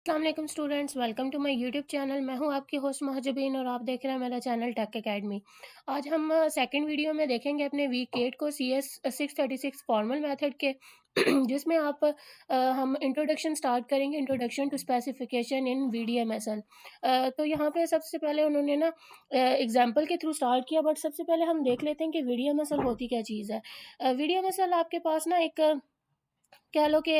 अस्सलाम वालेकुम students, welcome to my YouTube channel. मैं हूं आपकी होस्ट महजबीन और आप देख रहे हैं मेरा चैनल टेक एकेडमी। आज हम सेकंड वीडियो में देखेंगे अपने वीक 8 को CS 636 फॉर्मल मेथड के जिसमें हम इंट्रोडक्शन स्टार्ट करेंगे, introduction to specification in VDMSL। तो यहाँ पे सबसे पहले उन्होंने ना एग्जांपल के थ्रू स्टार्ट किया, बट सबसे पहले हम देख लेते हैं कि VDMSL होती क्या चीज़ है। VDMSL आपके पास ना एक कह लो कि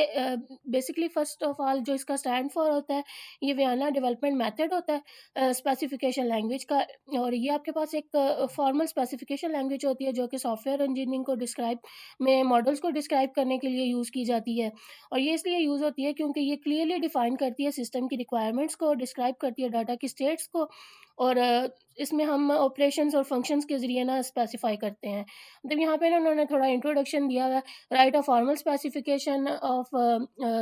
बेसिकली फ़र्स्ट ऑफ़ ऑल जो इसका स्टैंड फ़ॉर होता है, ये वियना डेवलपमेंट मेथड होता है स्पेसिफ़िकेशन लैंग्वेज का। और ये आपके पास एक फ़ॉर्मल स्पेसिफ़िकेशन लैंग्वेज होती है जो कि सॉफ्टवेयर इंजीनियरिंग को डिस्क्राइब में मॉडल्स को डिस्क्राइब करने के लिए यूज़ की जाती है। और ये इसलिए यूज़ होती है क्योंकि ये क्लियरली डिफ़ाइन करती है सिस्टम की रिक्वायरमेंट्स को, डिस्क्राइब करती है डाटा की स्टेट्स को। और इसमें हम ऑपरेशंस और फंक्शंस के ज़रिए ना स्पेसिफ़ाई करते हैं। मतलब यहाँ पे ना उन्होंने थोड़ा इंट्रोडक्शन दिया हुआ है। Right a formal specification of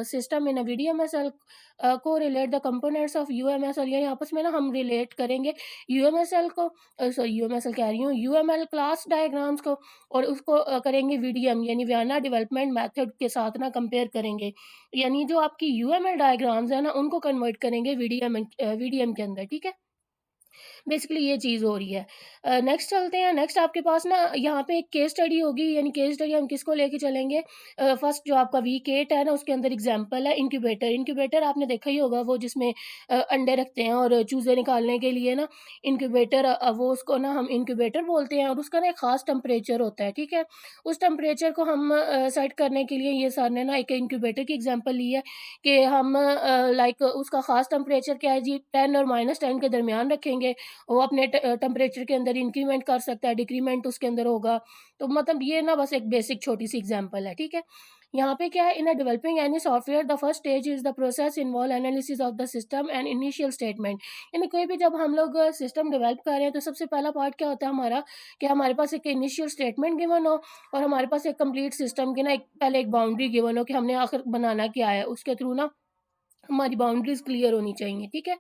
system in a VDMSL को relate the components of UMSL, यानी आपस में ना हम रिलेट करेंगे UMSL को, सॉरी UMSL कह रही हूँ, UML क्लास डायग्राम्स को, और उसको करेंगे VDM यानी वियना डेवलपमेंट मेथड के साथ ना कंपेयर करेंगे। यानी जो आपकी UML डायग्राम्स है ना उनको कन्वर्ट करेंगे VDM के अंदर, ठीक है। बेसिकली ये चीज़ हो रही है। नेक्स्ट चलते हैं। नेक्स्ट आपके पास ना यहाँ पे एक केस स्टडी होगी, यानी केस स्टडी हम किसको लेके चलेंगे। फर्स्ट जो आपका वीक 8 है ना उसके अंदर एग्जांपल है इंक्यूबेटर। इंक्यूबेटर आपने देखा ही होगा, वो जिसमें अंडे रखते हैं और चूज़े निकालने के लिए ना इंक्यूबेटर, वो उसको ना हम इंक्यूबेटर बोलते हैं, और उसका ना एक ख़ास टेम्परेचर होता है, ठीक है। उस टेम्परेचर को हम सेट करने के लिए ये सर ने ना एक इंक्यूबेटर की एग्जांपल ली है कि हम लाइक उसका ख़ास टेम्परेचर क्या है जी, 10 और -10 के दरमियान रखेंगे। वो अपने टेम्परेचर के अंदर इंक्रीमेंट कर सकता है, डिक्रीमेंट उसके अंदर होगा। तो मतलब ये ना बस एक बेसिक छोटी-सी एग्ज़ाम्पल है, ठीक है। यहाँ पे क्या है, in a developing any software the first stage is the process involve analysis of the system and initial statement. यानी कोई भी जब हम लोग सिस्टम डेवलप कर रहे हैं तो सबसे पहला पार्ट क्या होता है हमारा, कि हमारे पास एक इनिशियल स्टेटमेंट गिवन हो, और हमारे पास एक कंप्लीट सिस्टम की ना एक पहले एक बाउंड्री गिवन हो कि हमने आखिर बनाना क्या है। उसके थ्रू ना हमारी बाउंड्रीज़ क्लियर होनी चाहिए, ठीक है?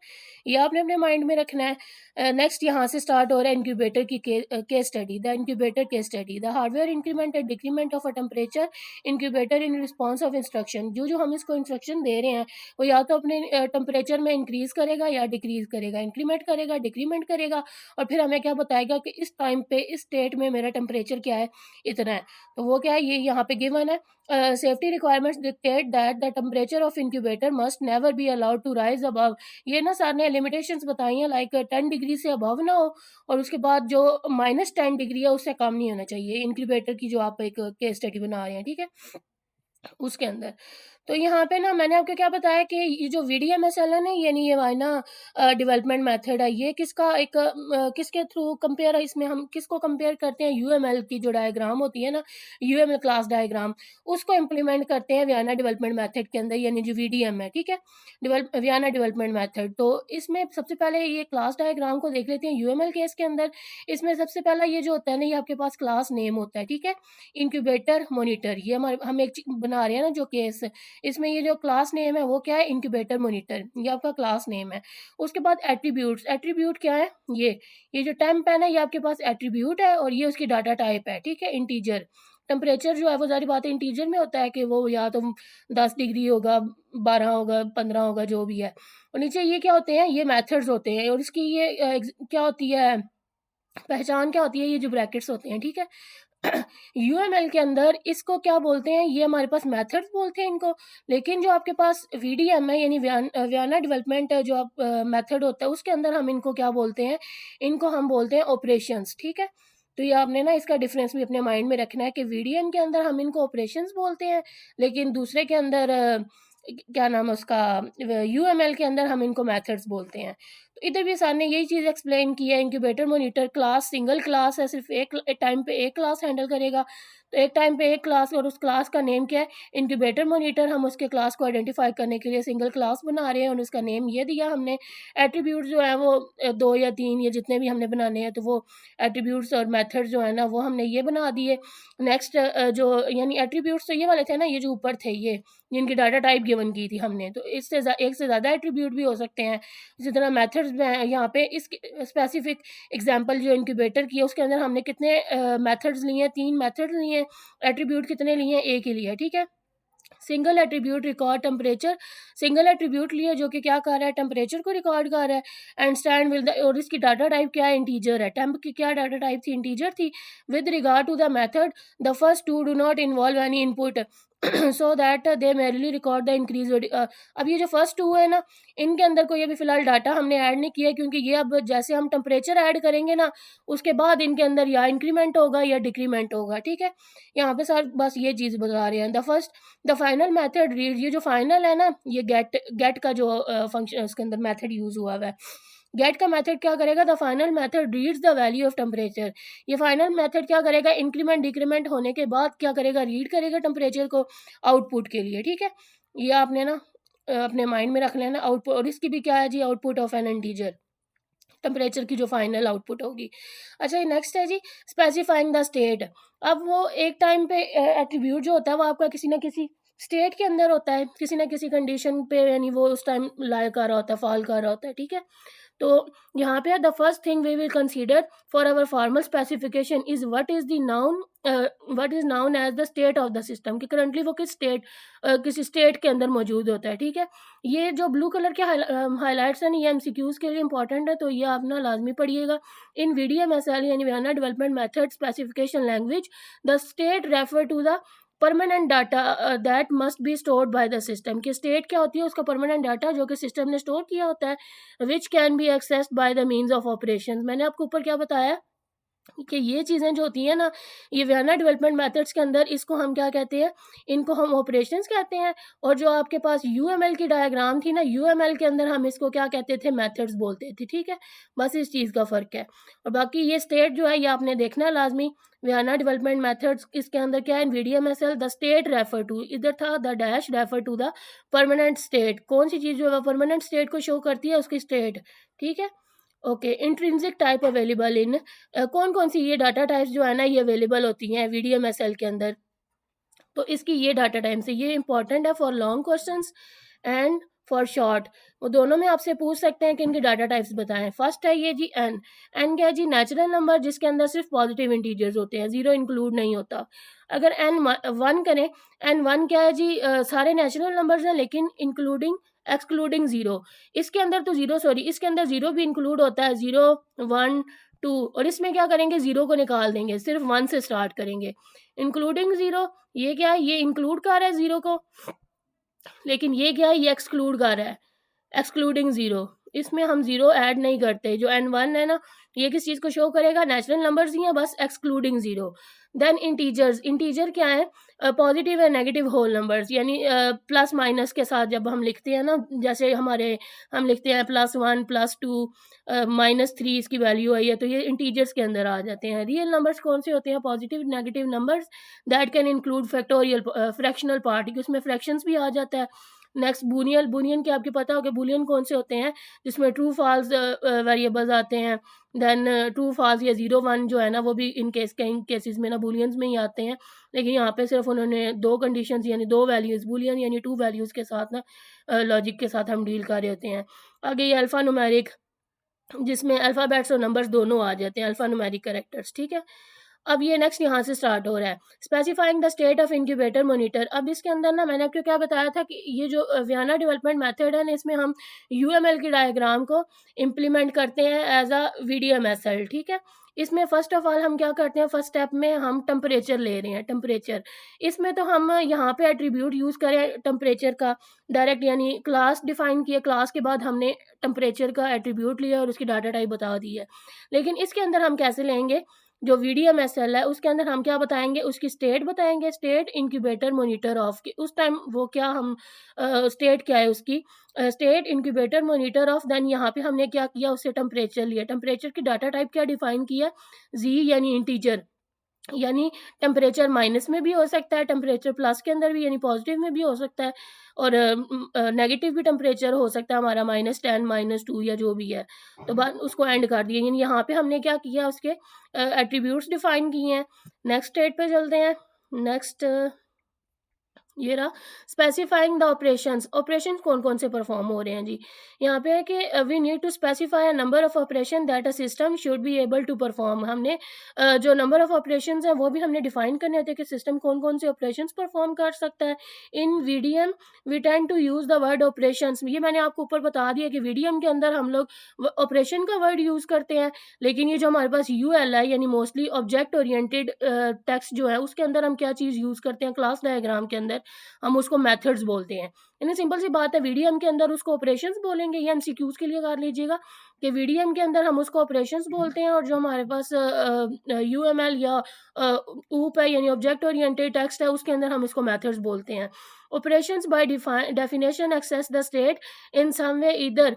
ये आपने अपने माइंड में रखना है। नेक्स्ट यहाँ से स्टार्ट हो रहा है इंक्यूबेटर की case study, the incubator case study, the hardware increment and decrement of a temperature incubator in response of instruction. जो-जो हम इसको इंस्ट्रक्शन दे रहे हैं, वो या तो अपने टेम्परेचर में इंक्रीज़ करेगा या डिक्रीज़ करेगा, इंक्रीमेंट करेगा, डिक्रीमेंट करेगा, और फिर हमें क्या बताएगा कि इस टाइम पे, इस स्टेट में मेरा टेम्परेचर क्या है, इतना है। तो वो क्या है, ये यहाँ पे गिवन है। Safety requirements dictate that the temperature of incubator must never be allowed to rise above. ये ना सर ने लिमिटेशंस बताई हैं, लाइक 10 डिग्री से अबव ना हो, और उसके बाद जो -10 डिग्री है उससे कम नहीं होना चाहिए, इंक्यूबेटर की जो आप एक केस स्टडी बना रहे हैं, ठीक है, उसके अंदर। तो यहाँ पे ना मैंने आपको क्या बताया कि ये जो VDMSL है ना, यानी ये वाइना डेवलपमेंट मेथड है, ये किसका एक किसके थ्रू कंपेयर है, इसमें हम किसको कंपेयर करते हैं, UML की जो डायग्राम होती है ना, UML क्लास डायग्राम, उसको इम्प्लीमेंट करते हैं वियना डेवलपमेंट मेथड के अंदर, यानी जो VDM है, ठीक है, वियना डेवलपमेंट मेथड। तो इसमें सबसे पहले ये क्लास डायग्राम को देख लेते हैं UML केस के अंदर। इसमें सबसे पहला ये जो होता है ना, ये आपके पास क्लास नेम होता है, ठीक है, इंक्यूबेटर मॉनिटर, ये हमारे हम एक बना रहे हैं ना जो केस, इसमें ये जो क्लास नेम है वो क्या है, इंक्यूबेटर मॉनिटर, ये आपका क्लास नेम है। उसके बाद एट्रीब्यूट्स, एट्रीब्यूट क्या है, ये जो टेम्प है ना, ये आपके पास एट्रीब्यूट है, और ये उसकी डाटा टाइप है, ठीक है, इंटीजर। टेम्परेचर जो है वो ज़ाहिर बात है इंटीजर में होता है कि वो या तो 10 डिग्री होगा, 12 होगा, 15 होगा, जो भी है। और नीचे ये क्या होते हैं, ये मेथड्स होते हैं, और इसकी ये क्या होती है, पहचान क्या होती है, ये जो ब्रैकेट्स होते हैं, ठीक है। यूएमएल के अंदर इसको क्या बोलते हैं, ये हमारे पास मेथड्स बोलते हैं इनको। लेकिन जो आपके पास वीडीएम है, यानी वियना डेवलपमेंट जो आप मेथड होता है, उसके अंदर हम इनको क्या बोलते हैं, इनको हम बोलते हैं ऑपरेशंस, ठीक है। तो ये आपने ना इसका डिफरेंस भी अपने माइंड में रखना है कि वीडीएम के अंदर हम इनको ऑपरेशंस बोलते हैं, लेकिन दूसरे के अंदर क्या नाम है उसका, यूएमएल के अंदर हम इनको मेथड्स बोलते हैं। तो इधर भी सर ने यही चीज़ एक्सप्लेन की है, incubator monitor class single class है, सिर्फ एक टाइम पे एक क्लास हैंडल करेगा। तो एक टाइम पे एक क्लास, और उस क्लास का नेम क्या है, इंक्यूबेटर मॉनिटर। हम उसके क्लास को आइडेंटिफाई करने के लिए सिंगल क्लास बना रहे हैं, और उसका नेम ये दिया हमने। एट्रीब्यूट जो है वो 2 या 3 या जितने भी हमने बनाने हैं, तो वो एट्रीब्यूट्स और मेथड जो है ना वो हमने ये बना दिए। नेक्स्ट जो यानी एट्रीब्यूट्स तो ये वाले थे ना, ये जो ऊपर थे ये, जिनकी डाटा टाइप गिवन की थी हमने, तो इससे एक से ज़्यादा एट्रीब्यूट भी हो सकते हैं। इसी तरह मेथड्स में है, यहाँ पे इस स्पेसिफिक एग्जांपल जो इंक्यूबेटर की है उसके अंदर हमने कितने मेथड्स लिए हैं, 3 मेथड्स लिए हैं। एट्रीब्यूट कितने लिए हैं, एक ही लिया है, ठीक है। Single attribute record temperature, single attribute लिया जो कि क्या कर रहा है, टेम्परेचर को रिकॉर्ड कर रहा है। एंड स्टैंड विद और इसकी डाटा टाइप क्या है, इंटीजर है। टेम्प की क्या डाटा टाइप थी, इंटीजर थी। With regard to the method the first two do not involve any input so that they merely record the increase. अब ये जो फर्स्ट टू है ना, इनके अंदर कोई अभी फिलहाल डाटा हमने ऐड नहीं किया, क्योंकि ये अब जैसे हम टेम्परेचर ऐड करेंगे ना, उसके बाद इनके अंदर या इंक्रीमेंट होगा या डिक्रीमेंट होगा। ठीक है, यहाँ पे सर बस ये चीज़ बता रहे हैं। द फाइनल मेथड रीड, ये जो फाइनल है ना, ये गेट का जो फंक्शन उसके अंदर मेथड यूज हुआ है। गेट का मेथड क्या करेगा, the final method reads the value of temperature. ये फाइनल मेथड क्या करेगा, इंक्रीमेंट डिक्रीमेंट होने के बाद क्या करेगा, रीड करेगा टेम्परेचर को आउटपुट के लिए। ठीक है, ये आपने ना अपने माइंड में रख लेना आउटपुट। और इसकी भी क्या है जी, output of an integer, temperature की जो फाइनल आउटपुट होगी। अच्छा, ये नेक्स्ट है जी, स्पेसिफाइंग द स्टेट। अब वो एक टाइम पे एट्रीब्यूट जो होता है वो आपका किसी ना किसी स्टेट के अंदर होता है, किसी ना किसी कंडीशन पे, यानी वो उस टाइम लाई कर रहा होता है, फॉल कर रहा होता है। ठीक है, तो यहाँ पे the first thing we will consider for our formal specification is what is known as the state of the system, कि करंटली वो किसी स्टेट के अंदर मौजूद होता है। ठीक है, ये जो ब्लू कलर के हाईलाइट्स हैं ये एमसीक्यूज के लिए इंपॉर्टेंट है, तो ये आप ना लाजमी पढ़िएगा। इन VDMSL यानी Vienna development method specification language, the state refer to the permanent data that must be stored by the system. कि स्टेट क्या होती है, उसका परमानेंट डाटा जो कि सिस्टम ने स्टोर किया होता है, which can be accessed by the means of operation. मैंने आपको ऊपर क्या बताया कि ये चीज़ें जो होती हैं ना, ये वियना डेवलपमेंट मेथड्स के अंदर, इसको हम क्या कहते हैं, इनको हम ऑपरेशंस कहते हैं। और जो आपके पास UML की डायग्राम थी ना, UML के अंदर हम इसको क्या कहते थे, मेथड्स बोलते थे। ठीक है, बस इस चीज़ का फ़र्क है। और बाकी ये स्टेट जो है ये आपने देखना है लाजमी। वियना डेवलपमेंट मेथड्स इसके अंदर क्या है, VDMSL the state refer to, इधर था the dash refer to the permanent state. कौन सी चीज़ जो है परमानेंट स्टेट को शो करती है, उसकी स्टेट। ठीक है, okay, intrinsic type available in, कौन कौन सी ये डाटा टाइप्स जो है ना ये अवेलेबल होती हैं VDMSL के अंदर। तो इसकी ये डाटा टाइप्स है, ये इंपॉर्टेंट है for long questions and for short. वो दोनों में आपसे पूछ सकते हैं कि इनके डाटा टाइप्स बताएं। फर्स्ट है ये जी एन। एन क्या है जी, नेचुरल नंबर जिसके अंदर सिर्फ पॉजिटिव इंटीजर्स होते हैं, जीरो इंक्लूड नहीं होता। अगर N1 करें, N1 क्या है जी, सारे नेचुरल नंबर्स हैं लेकिन एक्सक्लूडिंग जीरो। इसके अंदर तो जीरो, सॉरी, इसके अंदर जीरो भी इंक्लूड होता है, 0 1 2। और इसमें क्या करेंगे, जीरो को निकाल देंगे, सिर्फ 1 से स्टार्ट करेंगे। इंक्लूडिंग जीरो, ये क्या है, ये इंक्लूड कर रहा है जीरो को, लेकिन ये क्या है, ये एक्सक्लूड कर रहा है, एक्सक्लूडिंग जीरो। इसमें हम जीरो ऐड नहीं करते। जो N1 है ना, ये किस चीज़ को शो करेगा, नेचुरल नंबर्स ही हैं बस, excluding zero. Then integers, integer क्या है, positive and negative whole numbers, यानी प्लस माइनस के साथ जब हम लिखते हैं ना, जैसे हम लिखते हैं +1 +2 -3 इसकी वैल्यू आई है, तो ये इंटीजर्स के अंदर आ जाते हैं। रियल नंबर्स कौन से होते हैं, positive negative numbers that can include factorial fractional part, उसमें फ्रैक्शंस भी आ जाता है। नेक्स्ट बूलियन, बूलियन के आपको पता होगा बूलियन कौन से होते हैं, जिसमें ट्रू फॉल्स वेरिएबल्स आते हैं। देन ट्रू फॉल्स या 0 1 जो है ना, वो भी कई केसेस में ना बूलियंस में ही आते हैं, लेकिन यहाँ पे सिर्फ उन्होंने दो कंडीशंस यानी दो वैल्यूज़, बूलियन यानी 2 वैल्यूज़ के साथ ना लॉजिक के साथ हम डील कर रहे होते हैं। आगे ये अल्फ़ा न्यूमेरिक, जिसमें अल्फ़ाबेट्स और नंबर्स दोनों आ जाते हैं, अल्फ़ा न्यूमेरिक कैरेक्टर्स। ठीक है, अब ये नेक्स्ट यहाँ से स्टार्ट हो रहा है, specifying the state of incubator monitor. अब इसके अंदर ना मैंने आपको क्या बताया था कि ये जो वियना डेवलपमेंट मेथड है ना, इसमें हम UML की डायग्राम को इम्प्लीमेंट करते हैं एज अ VDMSL। ठीक है, इसमें फर्स्ट ऑफ ऑल हम क्या करते हैं, फर्स्ट स्टेप में हम टेम्परेचर ले रहे हैं, टेम्परेचर। इसमें तो हम यहाँ पे एट्रीब्यूट यूज़ करें टेम्परेचर का डायरेक्ट, यानी क्लास डिफाइन किया, क्लास के बाद हमने टेम्परेचर का एट्रीब्यूट लिया और उसकी डाटा टाइप बता दी है। लेकिन इसके अंदर हम कैसे लेंगे, जो VDMSL है उसके अंदर हम क्या बताएंगे, उसकी स्टेट बताएंगे, स्टेट इंक्यूबेटर मॉनिटर ऑफ की, उस टाइम वो क्या हम स्टेट क्या है उसकी, state incubator monitor of. Then यहाँ पे हमने क्या किया, उससे टेम्परेचर लिया, टेम्परेचर की डाटा टाइप क्या डिफाइन किया, जी यानी इंटीजर, यानी टेम्परेचर माइनस में भी हो सकता है, टेम्परेचर प्लस के अंदर भी यानी पॉजिटिव में भी हो सकता है, और नेगेटिव भी टेम्परेचर हो सकता है हमारा, -10 -2 या जो भी है। तो बाद उसको एंड कर दिया, यानी यहाँ पे हमने क्या किया, उसके एट्रीब्यूट्स डिफाइन किए हैं। नेक्स्ट स्टेट पे चलते हैं। नेक्स्ट ये रहा स्पेसिफाइंग द ऑपरेशंस। ऑपरेशंस कौन कौन से परफॉर्म हो रहे हैं जी। यहाँ पे है कि we need to specify a number of operation that a system should be able to perform. हमने जो नंबर ऑफ ऑपरेशंस हैं वो भी हमने डिफाइन करने होते हैं कि सिस्टम कौन कौन से ऑपरेशंस परफॉर्म कर सकता है। In VDM we tend to use the word operations. ये मैंने आपको ऊपर बता दिया कि वीडीएम के अंदर हम लोग ऑपरेशन का वर्ड यूज करते हैं, लेकिन ये जो हमारे पास यूएल है यानी मोस्टली ऑब्जेक्ट ओरिएंटेड टेक्स्ट जो है उसके अंदर हम क्या चीज़ यूज करते हैं, क्लास डायग्राम के अंदर हम उसको मेथड्स बोलते हैं। यानी सिंपल सी बात है, वीडीएम के अंदर उसको ऑपरेशंस बोलेंगे। ये एमसीक्यूज के लिए कर लीजिएगा कि वीडीएम के अंदर हम उसको ऑपरेशंस बोलते हैं, और जो हमारे पास यूएमएल या ऊप है यानी ऑब्जेक्ट ओरिएंटेड टेक्स्ट है उसके अंदर हम इसको मेथड्स बोलते हैं। Operations by definition access the state in some way. इधर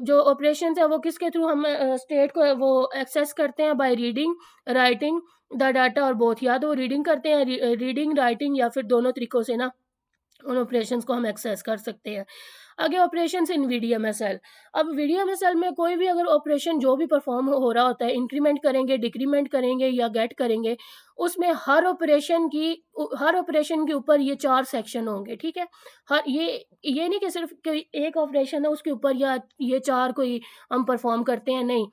जो ऑपरेशंस है वो किसके थ्रू हम स्टेट को वो एक्सेस करते हैं, by reading, writing the data, और बोथ। या तो रीडिंग करते हैं, रीडिंग राइटिंग, या फिर दोनों तरीकों से ना उन ऑपरेशंस को हम एक्सेस कर सकते हैं। आगे ऑपरेशंस इन वीडीएमएसएल। अब वीडीएमएसएल में कोई भी अगर ऑपरेशन जो भी परफॉर्म हो रहा होता है, इंक्रीमेंट करेंगे, डिक्रीमेंट करेंगे या गेट करेंगे, उसमें हर ऑपरेशन के ऊपर ये 4 सेक्शन होंगे, ठीक है। हर ये नहीं कि सिर्फ कोई एक ऑपरेशन है उसके ऊपर या ये 4 कोई हम परफॉर्म करते हैं, नहीं।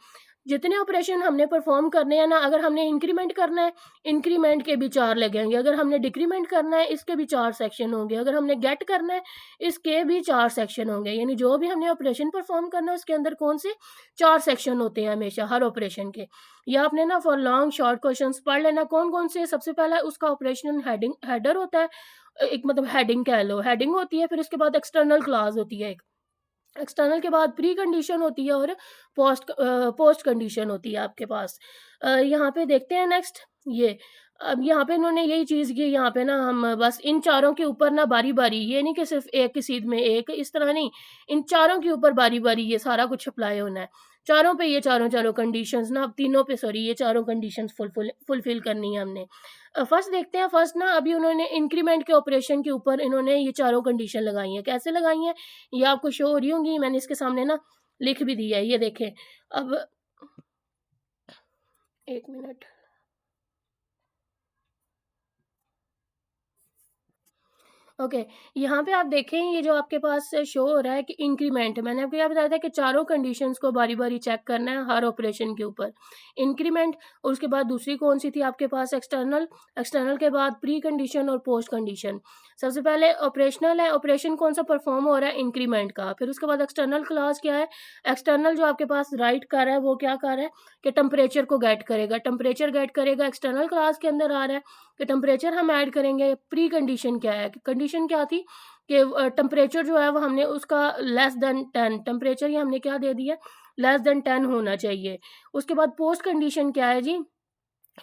जितने ऑपरेशन हमने परफॉर्म करने हैं ना, अगर हमने इंक्रीमेंट करना है, इंक्रीमेंट के भी 4 लगेंगे। अगर हमने डिक्रीमेंट करना है, इसके भी 4 सेक्शन होंगे। अगर हमने गेट करना है, इसके भी 4 सेक्शन होंगे। यानी जो भी हमने ऑपरेशन परफॉर्म करना है उसके अंदर कौन से 4 सेक्शन होते हैं हमेशा हर ऑपरेशन के। या आपने ना फॉर लॉन्ग शॉर्ट क्वेश्चंस पढ़ लेना कौन कौन से। सबसे पहला उसका ऑपरेशन हेडर होता है, एक मतलब हेडिंग कह लो, हेडिंग होती है। फिर उसके बाद एक्सटर्नल क्लास होती है एक। एक्सटर्नल के बाद प्री कंडीशन होती है, और पोस्ट कंडीशन होती है आपके पास। यहाँ पे देखते हैं नेक्स्ट ये। अब यहाँ पे इन्होंने यही चीज़ की, यहाँ पे ना हम बस इन चारों के ऊपर ना बारी-बारी, ये नहीं कि सिर्फ़ एक की सीध में एक, इस तरह नहीं, इन चारों के ऊपर बारी-बारी ये सारा कुछ अप्लाई होना है। चारों पे ये चारों कंडीशंस ना, तीनों पे सॉरी, ये चारों कंडीशंस फुलफिल करनी है हमने। फर्स्ट देखते हैं, फर्स्ट ना अभी उन्होंने इंक्रीमेंट के ऑपरेशन के ऊपर इन्होंने ये चारों कंडीशन लगाई हैं। कैसे लगाई हैं? ये आपको शो हो रही होंगी, मैंने इसके सामने ना लिख भी दिया है, ये देखें। अब 1 मिनट। ओके, यहाँ पे आप देखें ये जो आपके पास शो हो रहा है कि इंक्रीमेंट, मैंने आपको क्या बताया था कि चारों कंडीशंस को बारी-बारी चेक करना है हर ऑपरेशन के ऊपर। इंक्रीमेंट, और उसके बाद दूसरी कौन-सी थी आपके पास, एक्सटर्नल, एक्सटर्नल के बाद प्री कंडीशन और पोस्ट कंडीशन। सबसे पहले ऑपरेशनल है, ऑपरेशन कौन-सा परफॉर्म हो रहा है, इंक्रीमेंट का। फिर उसके बाद एक्सटर्नल क्लॉज़ क्या है, एक्सटर्नल जो आपके पास राइट कर रहा है वो क्या कर रहा है कि टेम्परेचर को गेट करेगा, टेम्परेचर गेट करेगा, एक्सटर्नल क्लॉज़ के अंदर आ रहा है कि टेम्परेचर हम ऐड करेंगे। प्री कंडीशन क्या है, कंडीशन क्या थी कि टेम्परेचर जो है वो हमने उसका लेस देन 10, टेम्परेचर ये हमने क्या दे दिया, लेस देन 10 होना चाहिए। उसके बाद पोस्ट कंडीशन क्या है जी,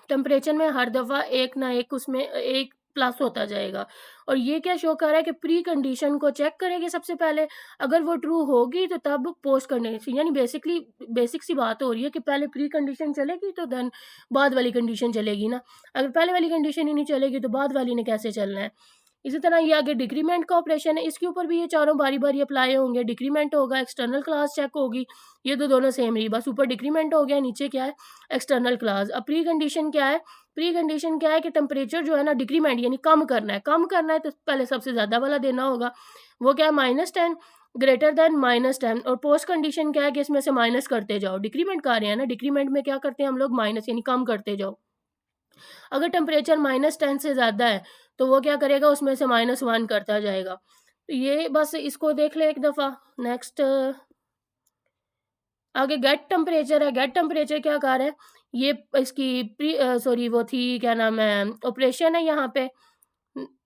टेम्परेचर में हर दफ़ा एक ना एक उसमें एक प्लस होता जाएगा। और ये क्या शो कर रहा है कि प्री कंडीशन को चेक करेंगे सबसे पहले, अगर वो ट्रू होगी तो तब पोस्ट कंडीशन, यानी बेसिकली बेसिक सी बात हो रही है कि पहले प्री कंडीशन चलेगी तो देन बाद वाली कंडीशन चलेगी ना। अगर पहले वाली कंडीशन ही नहीं चलेगी तो बाद वाली ने कैसे चलना है। इसी तरह ये आगे डिक्रीमेंट का ऑपरेशन है, इसके ऊपर भी ये चारों बारी-बारी अप्लाई होंगे। डिक्रीमेंट होगा, एक्सटर्नल क्लास चेक होगी, ये तो दोनों सेम ही, बस ऊपर डिक्रीमेंट हो गया, नीचे क्या है, एक्सटर्नल क्लास। अब प्री कंडीशन क्या है, प्री कंडीशन क्या है कि टेम्परेचर जो है ना डिक्रीमेंट यानी कम करना है, कम करना है तो पहले सबसे ज़्यादा वाला देना होगा, वो क्या है -10 ग्रेटर देन -10। और पोस्ट कंडीशन क्या है कि इसमें से माइनस करते जाओ, डिक्रीमेंट कर रहे हैं ना, डिक्रीमेंट में क्या करते हैं हम लोग, माइनस यानी कम करते जाओ। अगर टेम्परेचर -10 से ज़्यादा है, तो वो क्या करेगा, उसमें से -1 करता जाएगा। तो ये बस इसको देख लें एक दफ़ा। नेक्स्ट आगे गेट टेम्परेचर है, गेट टेम्परेचर क्या कर रहा है, ये इसकी सॉरी वो थी क्या नाम है, ऑपरेशन है यहाँ पे।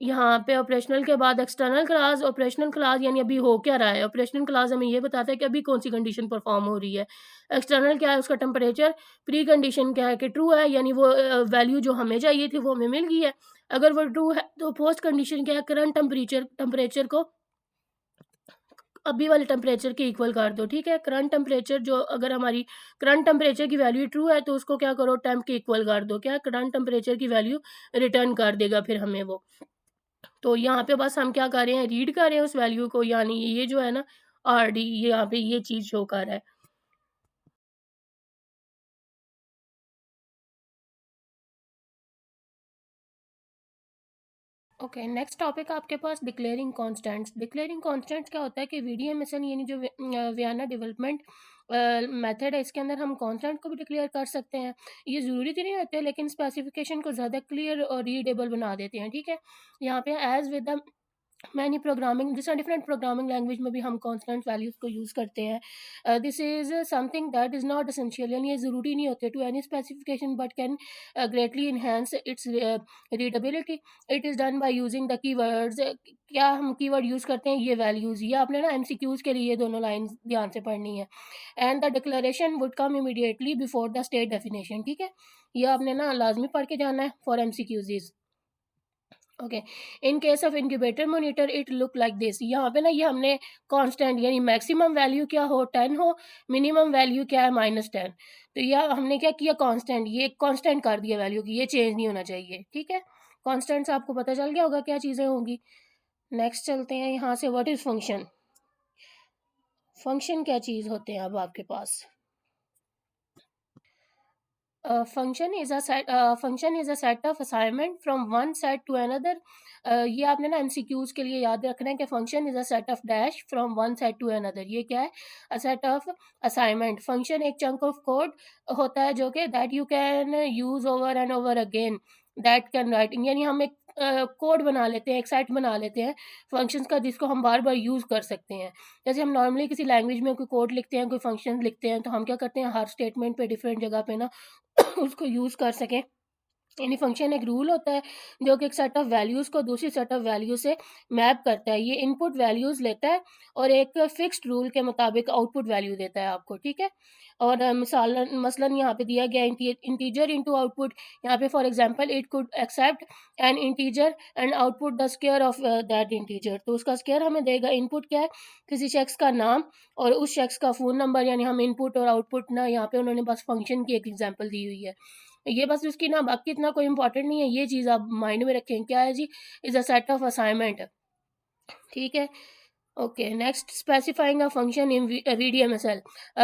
यहाँ पे ऑपरेशनल के बाद एक्सटर्नल क्लास, ऑपरेशनल क्लास यानी अभी हो क्या रहा है, ऑपरेशनल क्लास हमें ये बताता है कि अभी कौन-सी कंडीशन परफॉर्म हो रही है। एक्सटर्नल क्या है, उसका टेम्परेचर। प्री कंडीशन क्या है कि ट्रू है, यानी वो वैल्यू जो हमें चाहिए थी वो हमें मिल गई है। अगर वो ट्रू है तो पोस्ट कंडीशन क्या है, करंट टेम्परेचर को अभी वाले टेम्परेचर के इक्वल कर दो, ठीक है। करंट टेम्परेचर जो अगर हमारी करंट टेम्परेचर की वैल्यू ट्रू है तो उसको क्या करो, टेम्प के इक्वल कर दो, क्या करंट टेम्परेचर की वैल्यू रिटर्न कर देगा फिर हमें वो। तो यहाँ पे बस हम क्या कर रहे हैं, रीड कर रहे हैं उस वैल्यू को, यानी ये जो है ना आरडी, ये यहाँ पे ये चीज़ शो कर रहा है। ओके, नेक्स्ट टॉपिक आपके पास डिक्लेयरिंग कॉन्स्टेंट्स। डिक्लेयरिंग कॉन्स्टेंट्स क्या होता है कि वीडीएमएसएल यानी जो वियना डेवलपमेंट मेथड है, इसके अंदर हम कॉन्स्टेंट को भी डिक्लेयर कर सकते हैं। ये ज़रूरी तो नहीं होते, लेकिन स्पेसिफिकेशन को ज़्यादा क्लियर और रीडेबल बना देते हैं। ठीक है, यहाँ पे as with the many programming different programming language में भी हम कॉन्स्टेंट वैल्यूज़ को यूज़ करते हैं। This is something that is not essential, यानी ये ज़रूरी नहीं होते to any specification, but can greatly enhance its readability. It is done by using the keywords. क्या हम कीवर्ड यूज़ करते हैं? ये वैल्यूज़। ये आपने ना एमसीक्यूज़ के लिए ये दोनों लाइन ध्यान से पढ़नी है। And the declaration would come immediately before the state definition. ठीक है, ये आपने ना लाजमी पढ़ के जाना है for MCQs. Okay, in case of incubator monitor it look like this. यहाँ पे ना ये हमने कांस्टेंट यानी मैक्सिमम वैल्यू क्या हो 10 हो, मिनिमम वैल्यू क्या है -10। तो यह हमने क्या किया, कांस्टेंट, ये कांस्टेंट कर दिया वैल्यू की, ये चेंज नहीं होना चाहिए। ठीक है, कांस्टेंट से आपको पता चल गया होगा क्या चीज़ें होंगी। नेक्स्ट चलते हैं यहाँ से, व्हाट इज़ फंक्शन। फंक्शन क्या चीज़ होते हैं अब आपके पास। Function is a set of assignment from one set to another. ये आपने ना एमसीक्यूज के लिए याद रखना है कि function is a set of dash from one set to another. ये क्या है, a set of assignment. Function एक चंक ऑफ कोड होता है जो कि that you can use over and over again, that can right, यानी हम एक कोड बना लेते हैं, एक सेट बना लेते हैं फंक्शंस का, जिसको हम बार बार यूज़ कर सकते हैं। जैसे हम नॉर्मली किसी लैंग्वेज में कोई कोड लिखते हैं, कोई फंक्शन लिखते हैं, तो हम क्या करते हैं, हर स्टेटमेंट पे डिफरेंट जगह पे ना उसको यूज़ कर सकें। यानी फंक्शन एक रूल होता है जो कि एक सेट ऑफ वैल्यूज़ को दूसरी सेट ऑफ वैल्यू से मैप करता है। ये इनपुट वैल्यूज़ लेता है और एक फिक्स्ड रूल के मुताबिक आउटपुट वैल्यू देता है आपको। ठीक है, और मसलन यहाँ पे दिया गया इंटीजर इनटू आउटपुट। यहाँ पे for example it could accept an integer and output the square of that integer. तो उसका स्क्वायर हमें देगा। इनपुट क्या है, किसी शख्स का नाम और उस शख्स का फ़ोन नंबर। यानी हम इनपुट और आउटपुट ना, यहाँ पे उन्होंने बस फंक्शन की एक एग्जांपल दी हुई है। ये बस उसकी ना, बाकी इतना कोई इंपॉर्टेंट नहीं है। ये चीज़ आप माइंड में रखें, क्या है जी, is a set of assignment. ठीक है, okay, next specifying a function in VDMSL.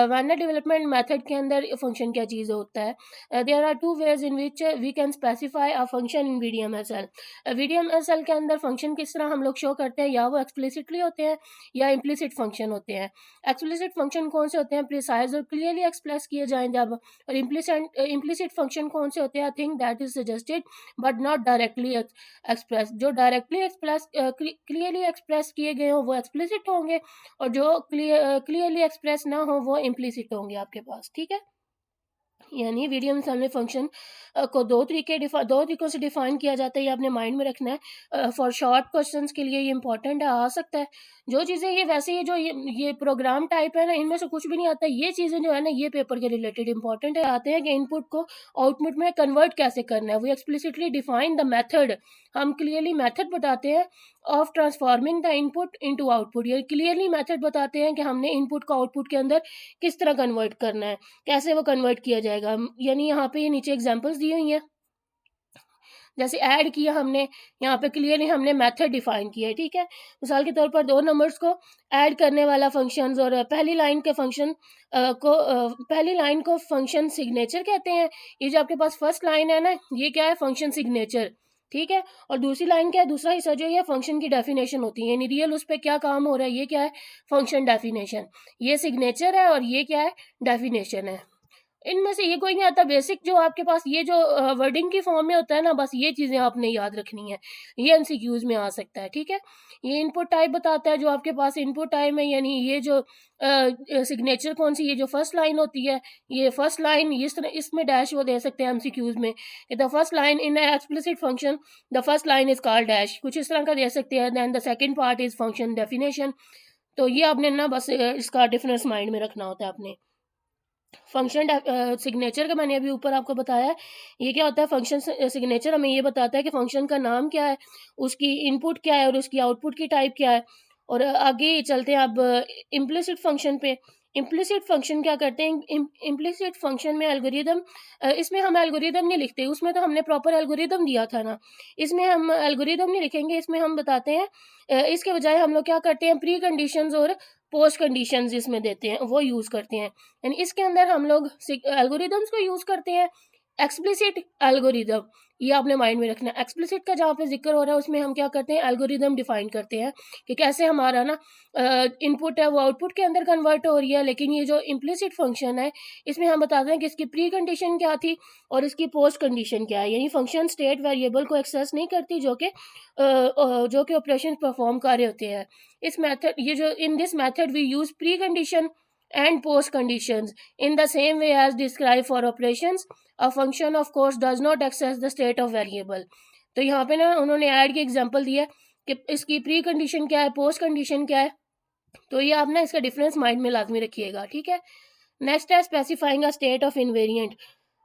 Vienna development method के अंदर फंक्शन क्या चीज़ होता है। There are two ways in which we can specify a function in VDMSL. VDMSL के अंदर फंक्शन किस तरह हम लोग शो करते हैं, या वो एक्सप्लिसिटली होते हैं या इम्प्लिसिट फंक्शन होते हैं। एक्सप्लिसिट फंक्शन कौन से होते हैं, प्रिसाइज और क्लियरली एक्सप्रेस किए जाएं जब, और इम्प्लिसिट फंक्शन कौन से होते हैं, thing that is suggested but not directly express. जो डायरेक्टली एक्सप्रेस क्लियरली एक्सप्रेस किए गए हो वो एक्सप्लिसिट होंगे, और जो क्लियरली एक्सप्रेस ना हो वो इम्प्लिसिट होंगे आपके पास। ठीक है, यानी वीडियम में फंक्शन को दो तरीकों से डिफाइन किया जाता है। ये आपने माइंड में रखना है। फॉर शॉर्ट क्वेश्चंस के लिए ये इंपॉर्टेंट है, आ सकता है। जो चीज़ें ये वैसे ही जो ये प्रोग्राम टाइप है ना, इनमें से कुछ भी नहीं आता। ये चीज़ें जो है ना, ये पेपर के रिलेटेड इंपॉर्टेंट है। आते हैं कि इनपुट को आउटपुट में कन्वर्ट कैसे करना है। वो एक्सप्लिसिटली डिफाइन द मेथड। हम क्लियरली मेथड बताते हैं of transforming the input into output. ये क्लियरली मेथड बताते हैं कि हमने इनपुट को आउटपुट के अंदर किस तरह कन्वर्ट करना है, कैसे वो कन्वर्ट किया जाएगा। यानी यहाँ पे ये नीचे एग्जांपल्स दी हुई हैं। जैसे ऐड किया हमने, यहाँ पे क्लियरली हमने मेथड डिफाइन किया है। ठीक है, मिसाल के तौर पर दो नंबर्स को ऐड करने वाला फंक्शन, और पहली लाइन के फंक्शन पहली लाइन को फंक्शन सिग्नेचर कहते हैं। ये जो आपके पास फर्स्ट लाइन है ना, ये क्या है, फंक्शन सिग्नेचर। ठीक है, और दूसरी लाइन क्या है, दूसरा हिस्सा जो है फंक्शन की डेफिनेशन होती है, यानी रियल उस पर क्या काम हो रहा है, ये क्या है, फंक्शन डेफिनेशन। ये सिग्नेचर है और ये क्या है, डेफिनेशन है। इनमें से ये कोई नहीं आता। बेसिक जो आपके पास ये जो वर्डिंग की फॉर्म में होता है ना, बस ये चीज़ें आपने याद रखनी है। ये एमसीक्यूज में आ सकता है। ठीक है, ये इनपुट टाइप बताता है जो आपके पास इनपुट टाइप है, यानी ये जो सिग्नेचर कौन सी, ये जो फर्स्ट लाइन होती है, ये फर्स्ट लाइन इस तरह, इसमें डैश वो दे सकते हैं एमसीक्यूज में, the first line in explicit function, the first line is called dash, कुछ इस तरह का दे सकते हैं। Then the second part is function definition. तो ये आपने ना बस इसका डिफरेंस माइंड में रखना होता है आपने। फंक्शन सिग्नेचर का मैंने अभी ऊपर आपको बताया है। ये क्या होता है, फंक्शन सिग्नेचर हमें ये बताता है कि फंक्शन का नाम क्या है, उसकी इनपुट क्या है और उसकी आउटपुट की टाइप क्या है। और आगे चलते हैं अब इम्प्लिसिट फंक्शन पे। इम्प्लिसिट फंक्शन क्या करते हैं, इम्प्लिसिट फंक्शन में एल्गोरिदम, इसमें हम एल्गोरिदम नहीं लिखते, उसमें तो हमने प्रॉपर एल्गोरिदम दिया था ना, इसमें हम एल्गोरिदम नहीं लिखेंगे। इसमें हम बताते हैं, इसके बजाय हम लोग क्या करते हैं, प्री कंडीशंस और पोस्ट कंडीशंस इसमें देते हैं, वो यूज़ करते हैं। यानी इसके अंदर हम लोग एल्गोरिदम्स को यूज़ करते हैं, एक्सप्लिसिट एल्गोरिदम। ये आपने माइंड में रखना है। एक्सप्लिसिट का जहाँ पे जिक्र हो रहा है उसमें हम क्या करते हैं, एल्गोरिदम डिफाइन करते हैं कि कैसे हमारा ना इनपुट है वो आउटपुट के अंदर कन्वर्ट हो रही है। लेकिन ये जो इम्प्लिसिट फंक्शन है इसमें हम बताते हैं कि इसकी प्री कंडीशन क्या थी और इसकी पोस्ट कंडीशन क्या है। यानी फंक्शन स्टेट वेरिएबल को एक्सेस नहीं करती जो कि ऑपरेशन परफॉर्म कर रहे होते हैं। इस मेथड ये जो in this method we use pre condition and post conditions in the same way as described for operations. A function of course does not access the state of variable. तो यहाँ पे ना उन्होंने ऐड की example दिया कि इसकी pre condition क्या है, पोस्ट कंडीशन क्या है। तो ये आप ना इसका डिफरेंस माइंड में लाजमी रखिएगा, ठीक है। नेक्स्ट है specifying a state of invariant.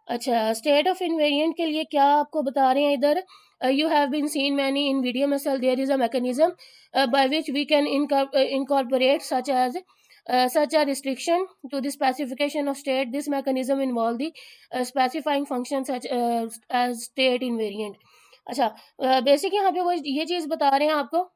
अच्छा, स्टेट ऑफ इनवेरिएंट के लिए क्या आपको बता रहे हैं इधर, you have been seen many in VDM SL there is a mechanism by which we can incorporate such a restriction to the specification of state. This mechanism involve the specifying function such as state invariant. अच्छा, basic यहाँ पे वो ये चीज़ बता रहे हैं आपको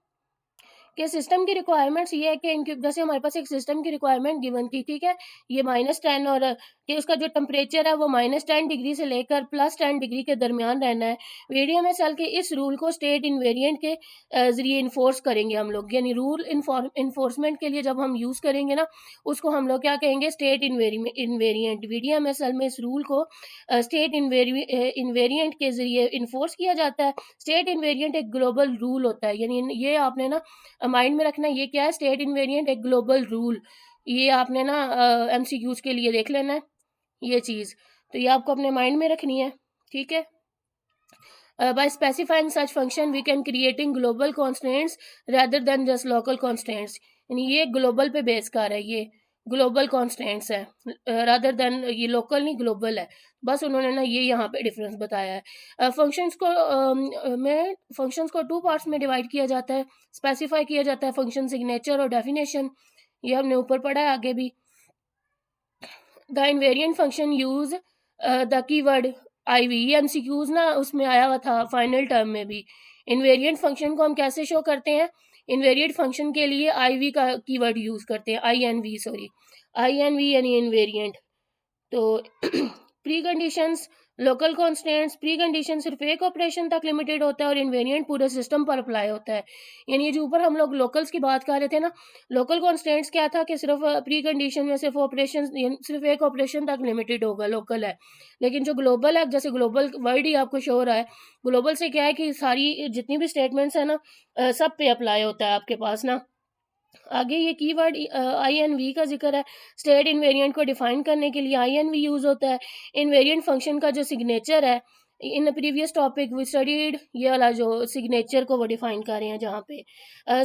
कि सिस्टम की रिक्वायरमेंट्स ये है कि इनके जैसे हमारे पास एक सिस्टम की रिक्वायरमेंट गिवन थी, ठीक है। ये -10 और कि उसका जो टेम्परेचर है वो -10 डिग्री से लेकर +10 डिग्री के दरमियान रहना है। VDMSL के इस रूल को स्टेट इन्वेरिएंट के ज़रिए इन्फोर्स करेंगे हम लोग। यानी रूल इन्फोर्समेंट के लिए जब हम यूज़ करेंगे ना उसको हम लोग क्या कहेंगे, स्टेट इन्वेरिएंट। VDMSL में इस रूल को स्टेट इन्वेरिएंट के ज़रिए इन्फोर्स किया जाता है। स्टेट इन्वेरिएंट एक ग्लोबल रूल होता है। यानी ये आपने ना माइंड में रखना, ये क्या है, स्टेट इन्वेरिएंट एक ग्लोबल रूल। ये आपने ना MCQs के लिए देख लेना है ये चीज़, तो ये आपको अपने माइंड में रखनी है, ठीक है। By specifying such function we can creating global constraints rather than just local constraints. यानी ये ग्लोबल पे बेस कर है, ये ग्लोबल कॉन्स्टेंट्स है रादर देन ये लोकल नहीं ग्लोबल है। बस उन्होंने ना ये यहाँ पे डिफरेंस बताया है। फंक्शंस को 2 पार्ट्स में डिवाइड किया जाता है, स्पेसिफाई किया जाता है फंक्शन सिग्नेचर और डेफिनेशन। ये हमने ऊपर पढ़ा है, आगे भी। The invariant function use the keyword IV। ये MCQs ना उसमें आया हुआ था फाइनल टर्म में भी। इन्वेरिएंट फंक्शन को हम कैसे शो करते हैं, इन्वेरिएंट फंक्शन के लिए IV का कीवर्ड यूज करते हैं, INV यानी इन्वेरिएंट। तो pre conditions, local constants, pre condition सिर्फ एक ऑपरेशन तक लिमिटेड होता है और इन्वेरिएंट पूरे सिस्टम पर अप्लाई होता है। यानी जो ऊपर हम लोग लोकल्स की बात कर रहे थे ना, लोकल कॉन्स्टेंट्स क्या था कि सिर्फ प्री कंडीशन में सिर्फ ऑपरेशन सिर्फ एक ऑपरेशन तक लिमिटेड होगा, लोकल है। लेकिन जो ग्लोबल है, जैसे ग्लोबल वर्ड ही आपको शो हो रहा है, ग्लोबल से क्या है कि सारी जितनी भी स्टेटमेंट्स है ना सब पे अप्लाई होता है आपके पास ना। आगे ये कीवर्ड INV का जिक्र है। स्टेट इन्वेरिएंट को डिफाइन करने के लिए INV यूज होता है। इन्वेरिएंट फंक्शन का जो सिग्नेचर है, in previous topic we studied, ये वाला जो सिग्नेचर को वो डिफाइन कर रहे हैं जहाँ पे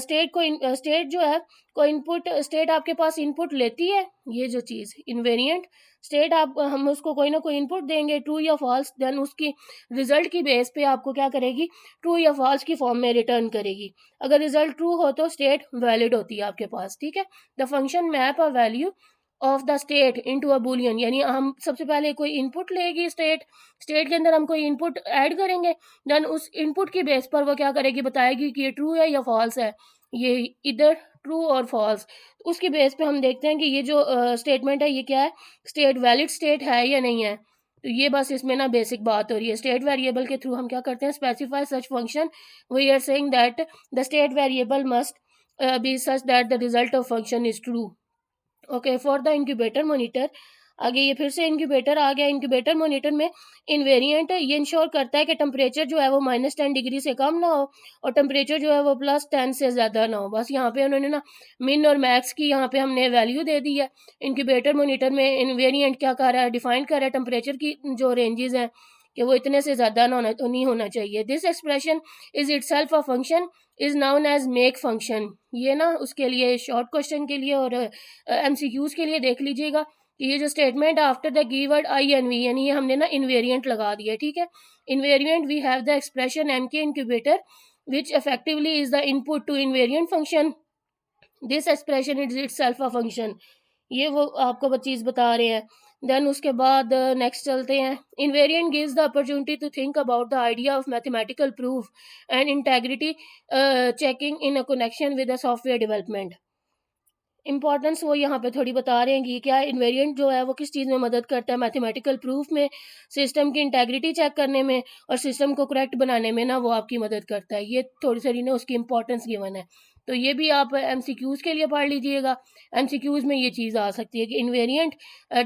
स्टेट जो है को इनपुट, स्टेट आपके पास इनपुट लेती है, ये जो चीज़ इन्वेरिएंट स्टेट आप हम उसको कोई ना कोई इनपुट देंगे ट्रू या फॉल्स, देन उसकी रिजल्ट की बेस पे आपको क्या करेगी, ट्रू या फॉल्स की फॉर्म में रिटर्न करेगी। अगर रिजल्ट ट्रू हो तो स्टेट वैलिड होती है आपके पास, ठीक है। The function map a value of the state into a Boolean. यानी हम सबसे पहले कोई इनपुट लेगी स्टेट के अंदर हम कोई इनपुट ऐड करेंगे, देन उस इनपुट की बेस पर वो क्या करेगी, बताएगी कि ये ट्रू है या फॉल्स है, ये इधर ट्रू और फॉल्स। उसकी बेस पे हम देखते हैं कि ये जो स्टेटमेंट है ये क्या है, स्टेट वैलिड स्टेट है या नहीं है। तो ये बस इसमें ना बेसिक बात हो रही है। स्टेट वेरिएबल के थ्रू हम क्या करते हैं, specify such function. We are saying that the state variable must be such that the result of function is true. Okay, for the incubator monitor, आगे ये फिर से इंक्यूबेटर आ गया। इंक्यूबेटर मॉनिटर में इन्वेरिएंट ये इंश्योर करता है कि टेम्परेचर जो है वो -10 डिग्री से कम ना हो और टेम्परेचर जो है वो +10 से ज़्यादा ना हो। बस यहाँ पे उन्होंने ना मिन और मैक्स की यहाँ पे हमने वैल्यू दे दी है। इंक्यूबेटर मॉनिटर में इन्वेरिएंट क्या कर रहा है, डिफाइन कर रहा है टेम्परेचर की जो रेंजेस हैं कि वो इतने से ज़्यादा नहीं होना चाहिए। This expression is itself a function is known as make function. ये ना उसके लिए शॉर्ट क्वेश्चन के लिए और MCQs के लिए देख लीजिएगा कि ये जो statement after the keyword INV, यानी ये हमने ना इन्वेरिएंट लगा दिया, ठीक है। Invariant we have the expression MK incubator which effectively is the input to invariant function. This expression is itself a function. ये वो आपको चीज़ बता रहे हैं। देन उसके बाद नेक्स्ट चलते हैं। Invariant gives the opportunity to think about the idea of mathematical proof and integrity checking in a connection with the software development. Importance वो यहाँ पे थोड़ी बता रहे हैं कि क्या इन्वेरिएंट जो है वो किस चीज़ में मदद करता है, मैथमेटिकल प्रूफ में, सिस्टम की इंटेग्रिटी चेक करने में और सिस्टम को करेक्ट बनाने में ना वो आपकी मदद करता है। ये थोड़ी सारी ना उसकी इम्पोर्टेंस गिवन है, तो ये भी आप एमसीक्यूज़ के लिए पढ़ लीजिएगा। एमसीक्यूज़ में ये चीज़ आ सकती है कि invariant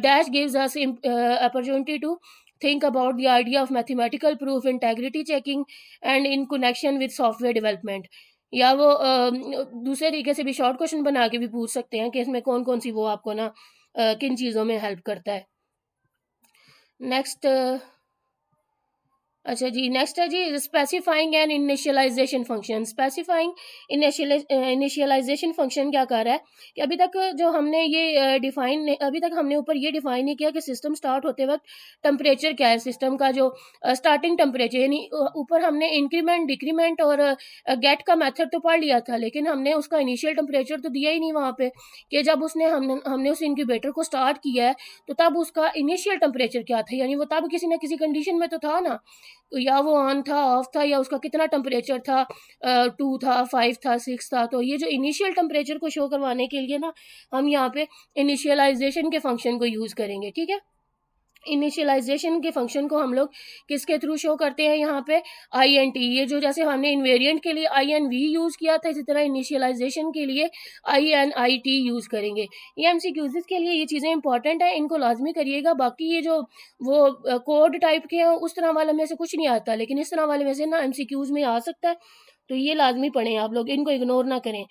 dash gives us opportunity to think about the idea of mathematical proof, integrity checking and in connection with software development। या वो दूसरे तरीके से भी शॉर्ट क्वेश्चन बना के भी पूछ सकते हैं कि इसमें कौन कौन सी वो आपको ना किन चीज़ों में हेल्प करता है। नेक्स्ट अच्छा जी, नेक्स्ट है जी specifying and initialisation function. Specifying initialisation function क्या कर रहा है कि अभी तक जो हमने ये अभी तक हमने ऊपर ये डिफाइन नहीं किया कि सिस्टम स्टार्ट होते वक्त टेम्परेचर क्या है, सिस्टम का जो स्टार्टिंग टेम्परेचर, यानी ऊपर हमने इंक्रीमेंट डिक्रीमेंट और गेट का मेथड तो पढ़ लिया था, लेकिन हमने उसका इनिशियल टेम्परेचर तो दिया ही नहीं वहाँ पे कि जब हमने उस इंक्यूबेटर को स्टार्ट किया है तो तब उसका इनिशियल टेम्परेचर क्या था, यानी वो तब किसी न किसी कंडीशन में तो था ना, या वो ऑन था, ऑफ था, या उसका कितना टेम्परेचर था, 2 था, 5 था, 6 था। तो ये जो इनिशियल टेम्परेचर को शो करवाने के लिए ना हम यहाँ पे इनिशियलाइजेशन के फंक्शन को यूज़ करेंगे, ठीक है। इनिशियलाइजेशन के फंक्शन को हम लोग किसके थ्रू शो करते हैं यहाँ पे, आई एन टी। ये जो जैसे हमने इन्वेरिएंट के लिए आई एन वी यूज़ किया था, इसी तरह इनिशियलाइजेशन के लिए I N I T use करेंगे। ये एमसीक्यूज़ के लिए ये चीज़ें इंपॉर्टेंट है, इनको लाजमी करिएगा। बाकी ये जो वो कोड टाइप के हैं उस तरह वाले में से कुछ नहीं आता, लेकिन इस तरह वाले में से ना एमसीक्यूज़ में आ सकता है, तो ये लाजमी पढ़ें आप लोग, इनको इग्नोर ना करें।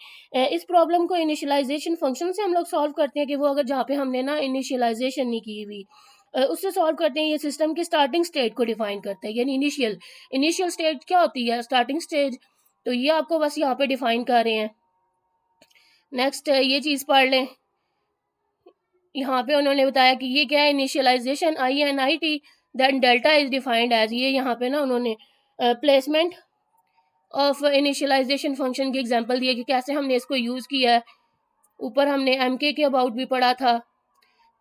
इस प्रॉब्लम को इनिशियलाइजेशन फंक्शन से हम लोग सॉल्व करते हैं कि वो अगर जहाँ पे हमने ना इनिशियलाइजेशन नहीं की हुई उससे सॉल्व करते हैं। ये सिस्टम की स्टार्टिंग स्टेट को डिफाइन करता है, यानी इनिशियल स्टेट क्या होती है, स्टार्टिंग स्टेज। तो ये आपको बस यहाँ पे डिफाइन कर रहे हैं। नेक्स्ट ये चीज़ पढ़ लें, यहाँ पे उन्होंने बताया कि ये क्या है, initialization I N I T, then delta is defined as, ये यहाँ पे ना उन्होंने प्लेसमेंट ऑफ इनिशियलाइजेशन फंक्शन की एग्जांपल दिए कि कैसे हमने इसको यूज़ किया है। ऊपर हमने एम के अबाउट भी पढ़ा था।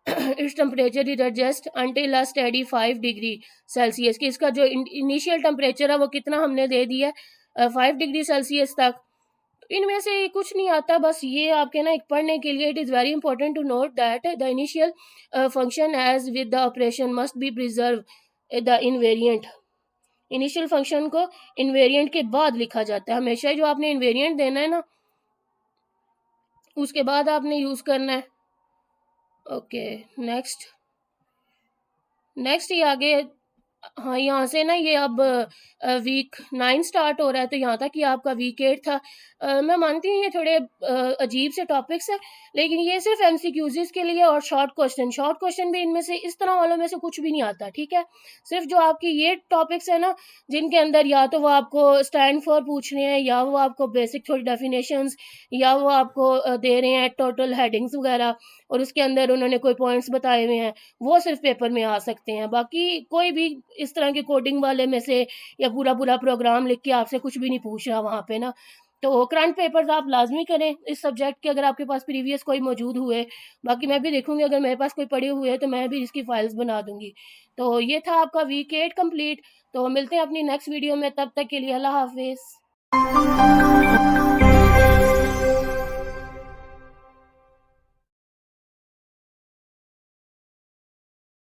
Its temperature is adjust until a steady 5 degree Celsius, कि इसका जो इनिशियल टेम्परेचर है वो कितना हमने दे दिया है, 5 डिग्री सेल्सियस तक। इनमें से कुछ नहीं आता, बस ये आपके ना एक पढ़ने के लिए। It is very important to note that the initial function as with the operation must be preserve the invariant. Initial function को इनवेरिएंट के बाद लिखा जाता है हमेशा, जो आपने इनवेरिएंट देना है ना उसके बाद आपने यूज़ करना है। ओके, नेक्स्ट ये आगे, हाँ यहाँ से ना ये अब वीक 9 स्टार्ट हो रहा है, तो यहाँ तक ये आपका वीक 8 था। मैं मानती हूँ ये थोड़े अजीब से टॉपिक्स हैं, लेकिन ये सिर्फ एमसीक्यूज़ के लिए और शॉर्ट क्वेश्चन भी इनमें से इस तरह वालों में से कुछ भी नहीं आता, ठीक है। सिर्फ जो आपकी ये टॉपिक्स है ना जिनके अंदर या तो वो आपको स्टैंड फॉर पूछ रहे हैं, या वो आपको बेसिक थोड़ी डेफिनेशंस, या वो आपको दे रहे हैं टोटल हेडिंग्स वगैरह, और उसके अंदर उन्होंने कोई पॉइंट्स बताए हुए हैं, वो सिर्फ पेपर में आ सकते हैं। बाकी कोई भी इस तरह के कोडिंग वाले में से या पूरा प्रोग्राम लिख के आपसे कुछ भी नहीं पूछ रहा वहाँ पे ना। तो करंट पेपर्स आप लाजमी करें इस सब्जेक्ट के, अगर आपके पास प्रीवियस कोई मौजूद हुए। बाकी मैं भी देखूंगी, अगर मेरे पास कोई पड़े हुए हैं तो मैं भी इसकी फाइल्स बना दूंगी। तो ये था आपका वीक 8 कंप्लीट। तो मिलते हैं अपनी नेक्स्ट वीडियो में, तब तक के लिए अल्लाह हाफिज़।